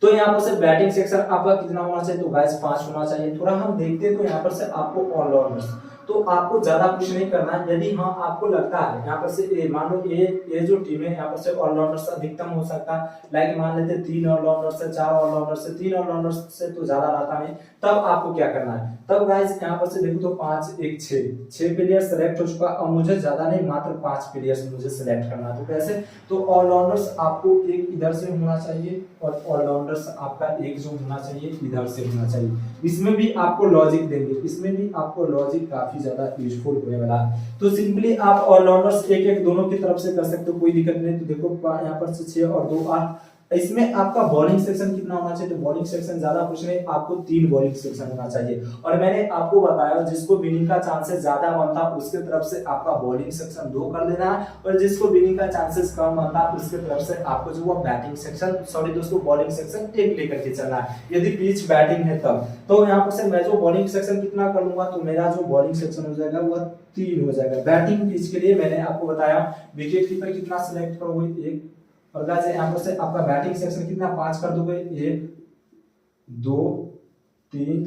तो यहाँ पर से बैटिंग सेक्शन आपका कितना होना चाहिए, तो गाइस 5 होना चाहिए। थोड़ा हम देखते हैं तो यहाँ पर से आपको ऑलराउंडर्स, तो आपको ज्यादा कुछ नहीं करना है। यदि हाँ आपको लगता है यहाँ पर से मान लो ये जो टीम है यहाँ पर से ऑलराउंडर्स अधिकतम हो सकता है, लाइक मान लेते 3 ऑलराउंडर्स से 4 ऑलराउंडर्स से 3 ऑलराउंडर्स से तो ज्यादा रहता नहीं, तब आपको क्या करना है, तब गाइस यहाँ पर से देखो तो 5 1 6 प्लेयर सेलेक्ट हो चुका। अब मुझे ज्यादा नहीं मात्र 5 प्लेयर्स मुझे सेलेक्ट करना है। तो कैसे, तो ऑलराउंडर्स आपको एक इधर से होना चाहिए और ऑलराउंडर्स आपका एक जो होना चाहिए इधर से होना चाहिए। इसमें भी आपको लॉजिक देंगे, इसमें भी आपको लॉजिक काफी ज्यादा यूजफुल होने वाला है। तो सिंपली आप ऑलराउंडर्स एक एक दोनों की तरफ से कर सकते हो, कोई दिक्कत नहीं। तो देखो यहाँ पर से 6 और 2 8। इसमें आपका बॉलिंग सेक्शन कितना होना चाहिए, तो बॉलिंग सेक्शन ज्यादा कुछ नहीं, आपको 3 बॉलिंग सेक्शन होना चाहिए। और मैंने आपको बताया जिसको विनिंग का चांसेस ज्यादा बनता उसके तरफ से आपका बॉलिंग सेक्शन 2 कर देना है, और जिसको विनिंग का चांसेस कम बनता उसके तरफ से आपको जो वो बैटिंग सेक्शन सॉरी दोस्तों बॉलिंग सेक्शन 1 लेकर के चलना है, यदि पिच बैटिंग है तब। तो यहाँ पर से मैं जो बॉलिंग सेक्शन कितना कर लूंगा, तो मेरा जो बॉलिंग सेक्शन हो जाएगा वह 3 हो जाएगा। बैटिंग पिच के लिए मैंने आपको बताया विकेट कीपर कितना सिलेक्ट करोगे 1, और गाइस यहाँ पर से आपका बैटिंग सेक्शन कितना 5 कर दोगे, 1 2 3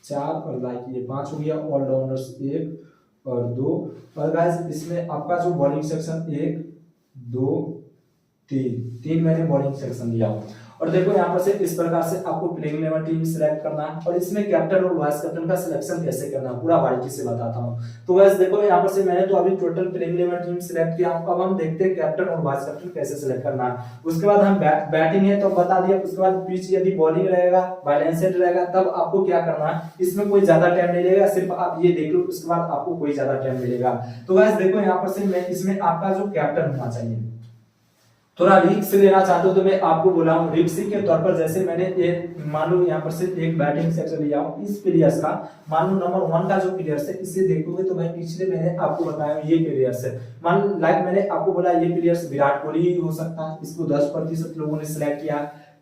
4 और लाइक ये 5 हो गया। ऑलराउंडर्स 1 और 2, और गाइस इसमें आपका जो बॉलिंग सेक्शन 1 2 3 मैंने बॉलिंग सेक्शन दिया। और देखो यहाँ पर से इस प्रकार से आपको प्लेइंग 11 टीम सिलेक्ट करना है, और इसमें कैप्टन और वाइस कैप्टन का सिलेक्शन कैसे करना है पूरा बारीकी से बताता हूँ। तो गाइस देखो यहाँ पर से मैंने तो अभी टोटल प्लेइंग 11 टीम सिलेक्ट किया, अब हम देखते हैं कैप्टन और वाइस कैप्टन कैसे सिलेक्ट करना है। उसके बाद हम बैटिंग है तो बता दिया, उसके बाद पिच यदि बॉलिंग रहेगा बैलेंस्ड रहेगा तब आपको क्या करना है, इसमें कोई ज्यादा टाइम नहीं लगेगा, सिर्फ आप ये देख लो उसके बाद आपको कोई ज्यादा टाइम मिलेगा। तो गाइस देखो यहाँ पर से मैं इसमें आपका जो कैप्टन होना चाहिए, थोड़ा रिस्क लेना चाहते हो तो मैं आपको बोला हूँ रिस्क के तौर पर। जैसे मैंने एक मान लो यहाँ पर से एक बैटिंग सेक्शन लिया हूँ, इस प्लेयर्स का मान लो नंबर 1 का जो प्लेयर्स है इसे देखोगे तो भाई पिछले मैंने आपको बताया ये प्लेयर्स है, मान लाइक मैंने आपको बोला ये प्लेयर्स विराट कोहली ही हो सकता है, इसको 10% लोगों ने सिलेक्ट किया।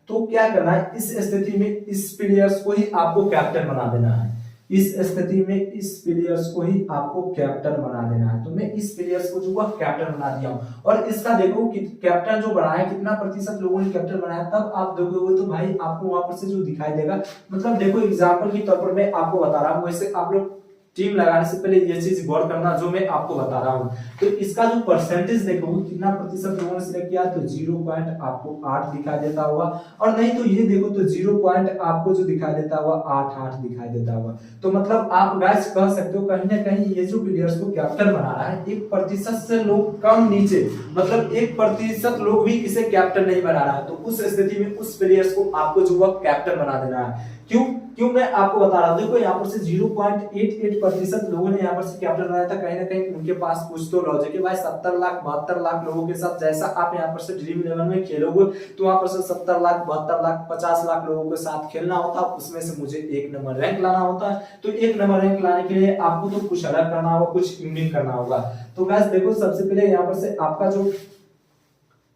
तो क्या करना है, इस स्थिति में इस प्लेयर्स को ही आपको कैप्टन बना देना है, इस स्थिति में इस प्लेयर्स को ही आपको कैप्टन बना देना है। तो मैं इस प्लेयर्स को जो है कैप्टन बना दिया हूं, और इसका देखो कि कैप्टन जो बनाया कितना प्रतिशत लोगों ने कैप्टन बनाया, तब आप देखोगे तो भाई आपको वहां पर से जो दिखाई देगा, मतलब देखो एग्जांपल के तौर पर मैं आपको बता रहा हूं, वैसे आप लोग टीम लगाने से पहले ये चीज गौर करना जो मैं आपको बता रहा हूँ। तो इसका जो परसेंटेज देखोगे कितना प्रतिशत लोगों ने सिलेक्ट किया, तो 0 आपको 8 दिखाई देता होगा, और नहीं तो ये देखो तो 0 आपको जो दिखाई देता होगा 8 दिखाई देता होगा। तो मतलब आप गाइस कह सकते हो कहीं ना कहीं ये जो प्लेयर्स को कैप्टन बना रहा है 1% से लोग कम नीचे, मतलब 1% लोग भी इसे कैप्टन नहीं बना रहा है। तो उस स्थिति में उस प्लेयर्स को आपको जो है कैप्टन बना देना है। क्यों, क्यों मैं आपको बता रहा हूँ, देखो यहाँ पर से 0.88% लोगों ने यहाँ पर से कैप्टन बनाया था। कहीं ना कहीं उनके पास कुछ तो लॉजिक है भाई। 70 लाख 72 लाख लोगों के साथ जैसा आप यहाँ पर से ड्रीम इलेवन में खेलोगे तो वहां पर से 70 लाख 72 लाख 50 लाख लोगों के साथ खेलना होता, उसमें से मुझे 1 नंबर रैंक लाना होता है। तो 1 नंबर रैंक लाने के लिए आपको तो कुछ अलग करना होगा, कुछ यूनिक करना होगा। तो गाइस देखो सबसे पहले यहाँ पर से आपका जो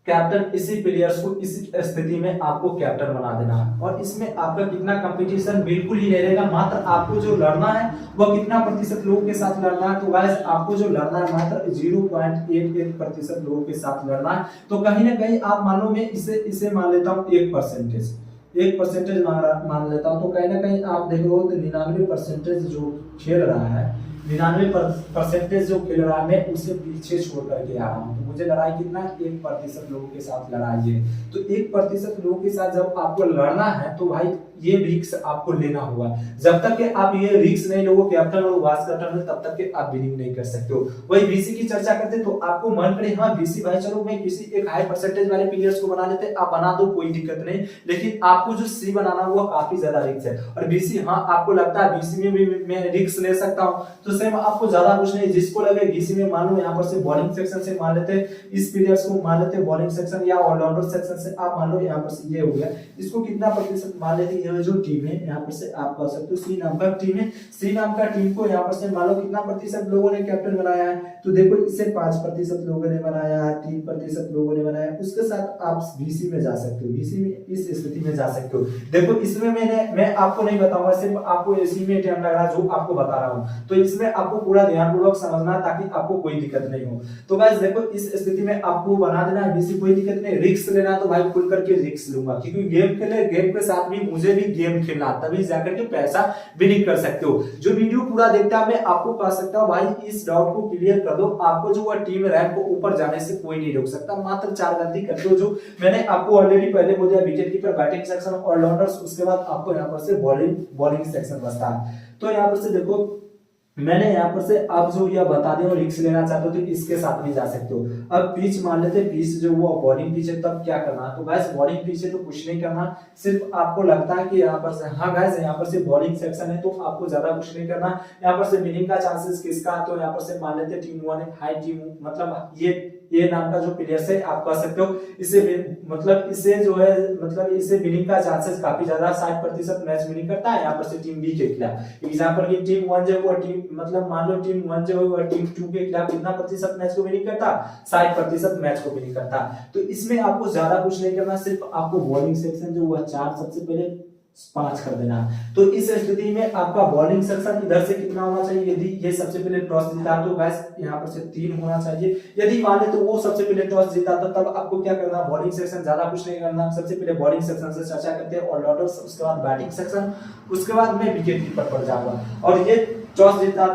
कैप्टन, इसी प्लेयर्स को इस स्थिति में आपको कैप्टन बना देना है। और इसमें आपका कितना कंपटीशन बिल्कुल ही नहीं रहेगा, मात्र आपको जो लड़ना है वह कितना प्रतिशत लोगों के साथ लड़ना है। तो गाइस आपको जो लड़ना है मात्र 0.88% लोगों के साथ लड़ना है। तो कहीं ना कहीं आप मानो, मैं इसे मान लेता हूँ 1% मान लेता हूँ। तो कहीं ना कहीं आप देखोगे तो 99% जो खेल रहा है, 99% जो खेल रहा है, मैं उसे पीछे छोड़ करके आ रहा हूँ। तो मुझे लड़ाई कितना, 1% लोगों के साथ लड़ाई है। तो 1% लोगों के साथ जब आपको लड़ना है तो भाई ये रिस्क आपको लेना होगा। जब तक कि आप ये रिस्क नहीं लोगे कैप्टन और वाइस कैप्टन में, तब तक के आप विनिंग नहीं कर सकते हो। वही बीसी की चर्चा करते तो आपको मन करे हाँ बीसी भाई चलो मैं किसी एक हाई परसेंटेज वाले प्लेयर्स को बना लेते, आप बना दो कोई दिक्कत नहीं, लेकिन आपको जो सी बनाना हुआ काफी ज्यादा रिस्क है। और बीसी हाँ आपको लगता है बीसी में भी मैं रिस्क ले सकता हूँ, तो सेम आपको ज्यादा कुछ नहीं, जिसको लगे बीसी में मान लो यहाँ पर से बॉलिंग सेक्शन से मान लेते, इस प्लेयर्स को मान लेते बॉलिंग सेक्शन या ऑलराउंडर सेक्शन से, आप मान लो यहाँ पर से ये हो गया, इसको कितना प्रतिशत मान लेते, ये जो टीम है यहाँ पर से आप कह सकते हो सी नाम का टीम है, सी नाम का टीम को यहाँ पर से मान लो कितना प्रतिशत लोगों ने कैप्टन बनाया है। तो देखो इसे 5% लोगों ने बनाया है, 3% लोगों ने बनाया, उसके साथ आप बीसी में जा सकते हो, बीसी में इस स्थिति में जा सकते हो। देखो इसमें मैं आपको नहीं बताऊंगा, सिर्फ आपको इसी में टाइम लग रहा है जो आपको बता रहा हूँ। तो इसमें आपको पूरा ध्यानपूर्वक समझना ताकि आपको कोई दिक्कत नहीं हो। तो गाइस देखो इस स्थिति में आपको बना देना है बीसी, कोई दिक्कत नहीं। रिस्क लेना तो भाई खुल करके रिस्क लूंगा, क्योंकि गेम खेले, गेम के साथ भी मुझे भी गेम खेलना, तभी जाकर के पैसा विनिंग कर सकते हो। जो वीडियो पूरा देखता है मैं आपको कह सकता हूँ भाई इस डाउट को क्लियर कर दो, आपको जो वह टीम रैंक को ऊपर जाने से कोई नहीं रोक सकता। मात्र 4 गलती करते हो जो मैंने आपको ऑलरेडी पहले बोल दिया, wicket keeper, batting section, allrounders, उसके बाद आपको यहाँ पर से बॉलिंग सेक्शन बचता है। तो यहाँ पर से देखो मैंने यहाँ पर से आप जो यह बता दें और रिस्क लेना चाहते हो तो इसके साथ भी जा सकते हो। अब पिच मान लेते हैं, पिच जो वो बॉलिंग पिच है, तब क्या करना है। तो गाइस बॉलिंग पिच है तो कुछ नहीं करना, सिर्फ आपको लगता है कि यहाँ पर से हाँ गाइस यहाँ पर से बॉलिंग सेक्शन है तो आपको ज्यादा कुछ नहीं करना। यहाँ पर से विनिंग का चांसेस किसका, तो यहाँ पर से मान लेते टीम 1 है, हाई टीम, मतलब ये नाम का जो प्लेयर है आप कह सकते हो, इसे मतलब इसे जो है मतलब इसे विनिंग का चांसेस काफी ज्यादा, 60% मैच विनिंग करता है। यहाँ पर से टीम बी के खिलाफ एग्जांपल की टीम 1 जो है टीम मतलब मान लो टीम 1 जो है टीम 2 के खिलाफ कितना प्रतिशत मैच को विनिंग करता, 60% मैच को विनिंग करता। तो इसमें आपको ज्यादा कुछ नहीं करना, सिर्फ आपको बॉलिंग सेक्शन जो हुआ 4 सबसे पहले 5 कर देना। तो इस स्थिति में आपका बॉलिंग सेक्शन इधर से कितना होना चाहिए, यदि ये सबसे पहले टॉस जीता तो गाइस यहाँ पर से 3 होना चाहिए। यदि मान ले तो वो सबसे पहले टॉस जीता था, तब आपको क्या करना, बॉलिंग सेक्शन ज्यादा कुछ नहीं करना। सबसे पहले बॉलिंग सेक्शन से चर्चा करते हैं, ऑलराउंडर्स, उसके बाद बैटिंग सेक्शन, उसके बाद मैं विकेट कीपर पर जाऊंगा। और ये टॉस जीता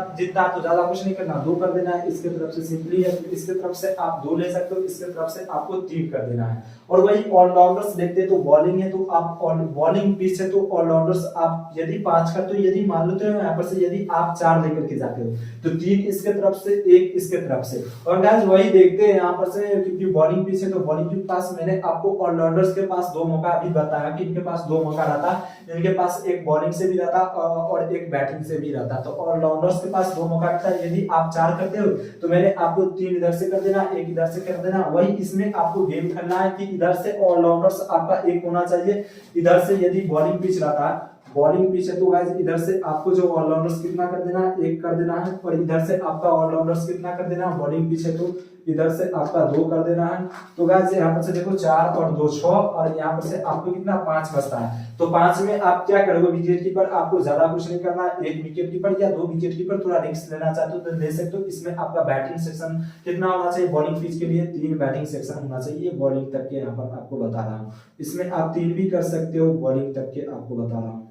तो ज्यादा कुछ नहीं करना, 2 कर देना है। इसके तरफ से सिंपली है, इसके तरफ से आप 2 ले सकते हो, इसके तरफ से आपको 3 कर देना है। और वही ऑलराउंडर्स देखते तो बॉलिंग है तो आप बॉलिंग पिच है तो ऑलराउंडर्स आप यदि 5 करते हो, यदि मान लेते हो यहाँ पर से यदि आप 4 लेकर के जाते हो तो 3 इसके तरफ से, 1 इसके तरफ से। और गाइस वही देखते हैं यहाँ पर से, क्योंकि बॉलिंग पिच है तो बॉलिंग के पास मैंने आपको ऑलराउंडर्स के पास 2 मौका अभी बताया कि इनके पास 2 मौका रहता, इनके पास एक बॉलिंग से भी रहता और एक बैटिंग से भी रहता। तो ऑलराउंडर्स के पास 2 मौका रहता है। यदि आप 4 करते हो तो मैंने आपको 3 इधर से कर देना, 1 इधर से कर देना। वही इसमें आपको गेम करना है कि इधर से ऑलराउंडर्स आपका 1 होना चाहिए, इधर से यदि बॉलिंग पिच रहता है, बॉलिंग पिच है तो गाइस इधर से आपको जो ऑलराउंडर्स कितना कर देना है, 1 कर देना है। और इधर से आपका ऑलराउंडर्स कितना कर देना है, बॉलिंग पिच है तो इधर से आपका 2 कर देना है। तो गाइस यहाँ पर से देखो 4 और 2 6, और यहाँ पर से आपको कितना 5 बचता है। तो 5 में आप क्या करोगे, विकेट कीपर आपको ज्यादा कुछ नहीं करना, 1 विकेट कीपर या 2 विकेट कीपर, थोड़ा रिस्क लेना चाहते हो तो ले सकते हो। इसमें आपका बैटिंग सेक्शन कितना होना चाहिए, बॉलिंग पिच के लिए 3 बैटिंग सेक्शन होना चाहिए, बॉलिंग तक के यहाँ पर आपको बता रहा हूँ। इसमें आप 3 भी कर सकते हो, बॉलिंग तक के आपको बता रहा हूँ,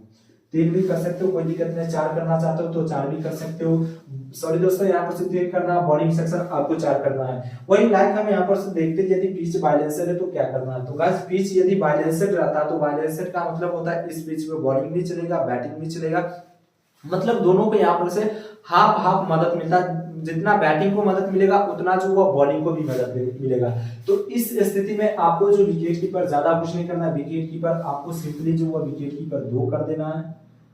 3 भी कर सकते हो, कोई दिक्कत नहीं। 4 करना चाहते हो तो 4 भी कर सकते हो। सॉरी दोस्तों, यहाँ पर से 3 करना, बॉलिंग सेक्शन आपको 4 करना है। वही लाइक हम यहाँ पर से देखते हैं, यदि पिच बैलेंसर है तो क्या करना है। तो गाइस पिच यदि बैलेंसर रहता है तो बैलेंसर का मतलब होता है इस पिच में बॉलिंग भी चलेगा, बैटिंग भी चलेगा, मतलब दोनों को यहाँ पर से हाफ हाफ मदद मिलता है। जितना बैटिंग को मदद मिलेगा उतना जो वो बॉलिंग को भी मदद मिलेगा। तो इस स्थिति में आपको जो विकेट कीपर ज्यादा कुछ नहीं करना है, विकेट कीपर आपको सिंपली जो वो विकेट कीपर 2 कर देना है,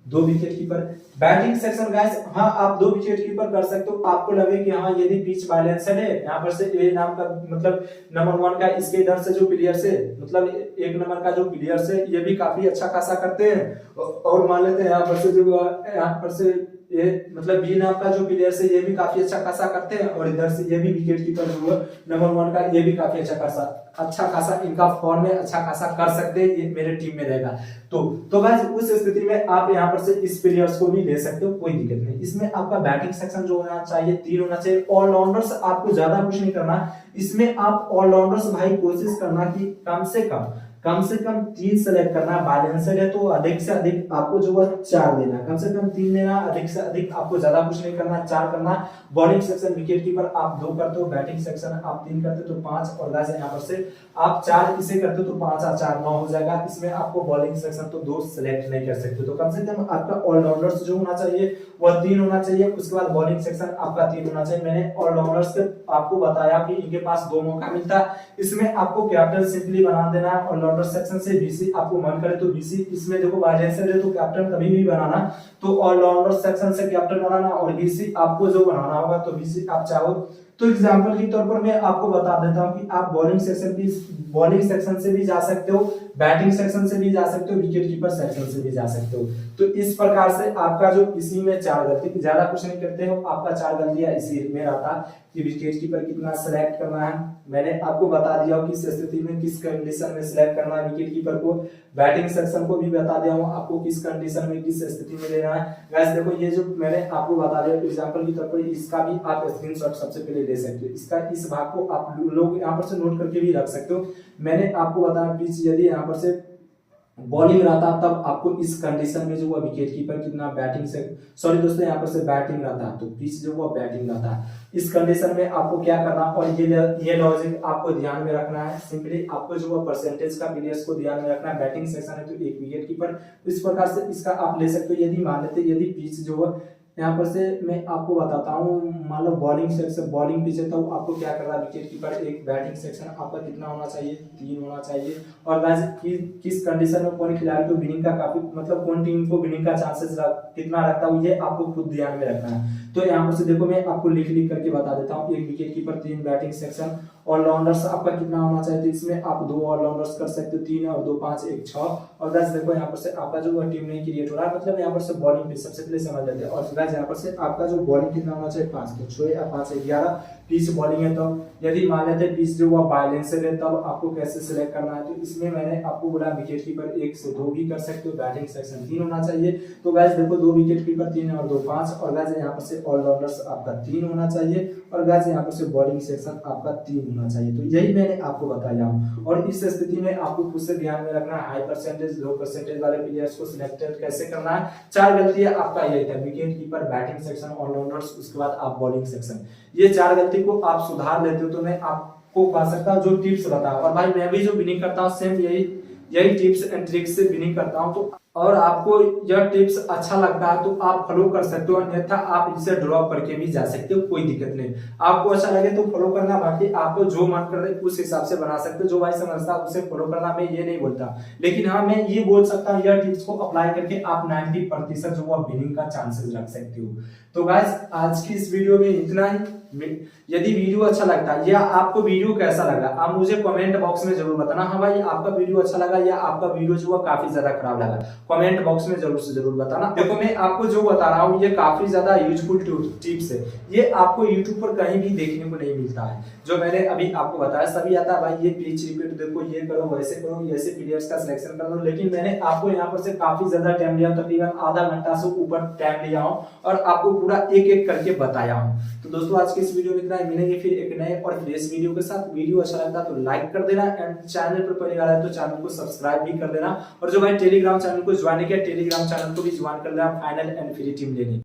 2 wicket keeper. Batting section guys, हाँ आप 2 विकेट कीपर कर सकते हो। आपको लगे कि हाँ यदि पिच बैलेंसड है, यहाँ पर से ए नाम का मतलब नंबर 1 का, इसके इधर से जो प्लेयर से मतलब 1 नंबर का जो प्लेयर से ये भी काफी अच्छा खासा करते हैं, और मान लेते हैं यहाँ पर से जो यहाँ पर से ये मतलब बी नाम का जो प्लेयर से ये भी काफी अच्छा खासा करते हैं, और इधर से ये भी विकेट कीपर जो है नंबर 1 का, ये भी काफी अच्छा खासा इनका फॉर्म में अच्छा खासा कर सकते हैं, ये मेरे टीम में रहेगा। तो गाइस उस स्थिति में आप यहाँ पर से इस प्लेयर्स को भी ले सकते हो, कोई दिक्कत नहीं। इसमें आपका बैटिंग सेक्शन जो होना चाहिए 3 होना चाहिए। ऑलराउंडर्स आपको ज्यादा कुछ नहीं करना, इसमें आप ऑलराउंडर्स भाई कोशिश करना कि कम से कम 3 सेलेक्ट करना। बैलेंसड है तो अधिक से अधिक आपको जो है 4 देना, कम से कम 3 देना, अधिक से अधिक आपको ज्यादा कुछ नहीं करना, 4 करना। बॉलिंग सेक्शन विकेट कीपर आप 2 करते हो, बैटिंग सेक्शन आप 3 करते हो तो 5, और गाइस यहाँ पर से आप 4 इसे करते हो तो 5 और 4 9 हो जाएगा। इसमें आपको बॉलिंग सेक्शन तो 2 सेलेक्ट नहीं कर सकते, तो कम से कम आपका ऑलराउंडर्स जो होना चाहिए वह 3 होना चाहिए। उसके बाद बॉलिंग सेक्शन आपका 3 होना चाहिए। मैंने ऑलराउंडर्स के आपको बताया कि इनके पास 2 मौका मिलता है, इसमें आपको कैप्टन सिंपली बना देना है। ऑलराउंडर सेक्शन से बीसी आपको मन करे तो बीसी, इसमें देखो बैलेंसर है तो कैप्टन कभी भी बनाना, तो ऑलराउंडर सेक्शन से कैप्टन बनाना, और बीसी आपको जो बनाना होगा तो बीसी आप चाहो तो एग्जांपल के तौर पर मैं आपको बता देता हूं कि आप बॉलिंग सेक्शन से भी जा सकते हो, बैटिंग सेक्शन से भी जा सकते हो, विकेट कीपर सेक्शन से भी जा सकते हो। तो इस प्रकार से आपका जो इसी में 4 गलती, ज्यादा कुछ नहीं करते हो, आपका 4 गलतियां इसी में रहता कि विकेट कीपर कितना सिलेक्ट करना है। मैंने आपको बता दिया हूं किस स्थिति में किस कंडीशन में सिलेक्ट करना है विकेट कीपर को। बैटिंग सेक्शन को भी बता दिया हूं आपको किस कंडीशन में किस स्थिति में लेना है। गाइस देखो ये जो मैंने आपको बता दिया एग्जांपल के तौर पर, इसका भी आप स्क्रीनशॉट सबसे पहले ले सकते हो। इसका इस भाग को आप लोग यहाँ पर से नोट करके भी रख सकते हो। मैंने आपको बताया पिच यदि यहाँ पर से बॉलिंग रहता तब आपको इस कंडीशन में जो वो विकेट कीपर कितना बैटिंग से, सॉरी दोस्तों यहाँ पर से बैटिंग रहता है तो पिच जो वो बैटिंग रहता है। इस कंडीशन में आपको क्या करना, और ये लॉजिक आपको ध्यान में रखना है। सिंपली आपको जो वो परसेंटेज का प्लेयर्स को ध्यान में रखना है। बैटिंग सेक्शन है तो 1 विकेट कीपर, इस प्रकार से इसका आप ले सकते हो। यदि मान लेते यदि पिच जो है यहाँ पर से मैं आपको बताता हूँ, मान लो बॉलिंग सेक्शन बॉलिंग पिच है तो आपको क्या करना है, विकेट कीपर 1, बैटिंग सेक्शन आपका कितना होना चाहिए 3 होना चाहिए। और गाइस किस कंडीशन में कौन खिलाड़ी को विनिंग का काफी मतलब कौन टीम को विनिंग का चांसेस कितना रखता है ये आपको खुद ध्यान में रखना है। तो यहाँ पर से देखो मैं आपको लिख करके बता देता हूँ, 1 wicket keeper 3 batting section. Allrounders आपका कितना होना चाहिए, तो इसमें आप 2 ऑलराउंडर्स कर सकते हो, 3 और 2 5 1 6। और गाइस देखो यहाँ पर से आपका जो टीम नहीं क्रिएट हो रहा है, मतलब यहाँ पर से बॉलिंग पे सबसे पहले समझ लेते हैं। और गाइस यहाँ पर से आपका जो बॉलिंग कितना होना चाहिए 5 तो 6 या 5 11 पिच बॉलिंग है। तो यदि मान लेते पिच जो वो बैलेंसड है तब आपको कैसे सिलेक्ट करना है, तो इसमें मैंने आपको बोला विकेट कीपर 1 से 2 भी कर सकते हो, बैटिंग सेक्शन 3 होना चाहिए। तो गाइस देखो 2 विकेट कीपर 3 और 2 5, और गाइस यहाँ पर से ऑलराउंडर्स आपका 3 होना चाहिए, और गाइस यहाँ पर से बॉलिंग सेक्शन आपका 3 होना चाहिए। तो यही मैंने आपको बताया हूं। और इस स्थिति में आपको खुद से ध्यान में रखना है, हाई परसेंटेज लो परसेंटेज वाले प्लेयर्स को सिलेक्टेड कैसे करना है। 4 गलतियां आपका यही था, wicket keeper, batting section, allrounders, उसके बाद आप बॉलिंग सेक्शन। ये 4 गलती को आप सुधार लेते हो तो मैं आपको बता सकता हूं जो टिप्स बताऊं। और भाई मैं भी जो विनिंग करता हूं सेम यही टिप्स एंड ट्रिक्स से विनिंग करता हूं। तो और आपको यह टिप्स अच्छा लगता है तो आप फॉलो कर सकते हो, अन्यथा आप इसे ड्रॉप करके भी जा सकते हो, कोई दिक्कत नहीं। आपको अच्छा लगे तो फॉलो करना, बाकी आपको जो मन कर रहे उस हिसाब से बना सकते हो। जो भाई समझता है उसे फॉलो करना, मैं ये नहीं बोलता, लेकिन हाँ मैं ये बोल सकता हूँ यह टिप्स को अप्लाई करके आप 90% जो वो विनिंग का चांसेस रख सकते हो। तो गाइस आज की इस वीडियो में इतना ही। यदि वीडियो अच्छा लगता है या आपको वीडियो कैसा लगा आप मुझे कमेंट बॉक्स में जरूर बताना। हाँ भाई आपका वीडियो अच्छा लगा या आपका वीडियो जो है काफी ज्यादा खराब लगा, कमेंट बॉक्स में जरूर से जरूर बताना। देखो मैं आपको जो बता रहा हूँ ये काफी ज्यादा यूजफुल टिप्स है, ये आपको यूट्यूब पर कहीं भी देखने को नहीं मिलता है। जो मैंने अभी आपको बताया सभी आता है भाई, ये पिच रिपीट देखो, ये करो, वैसे करो, ऐसे प्लेयर्स का सिलेक्शन कर लो, लेकिन मैंने आपको यहाँ पर से काफी ज्यादा टाइम लिया, तकरीबन आधा घंटा से ऊपर टाइम लिया हूँ और आपको पूरा एक एक करके बताया हूँ। तो दोस्तों आज के इस वीडियो में इतना ही, मिलेंगे फिर एक नए और फ्रेश वीडियो के साथ। वीडियो अच्छा लगता है तो लाइक कर देना, एंड चैनल पर पहली बार है तो चैनल को सब्सक्राइब भी कर देना। और जो भाई टेलीग्राम चैनल को ज्वाइन किया, टेलीग्राम चैनल को भी ज्वाइन कर लेना फाइनल एंड फ्री टीम लेने।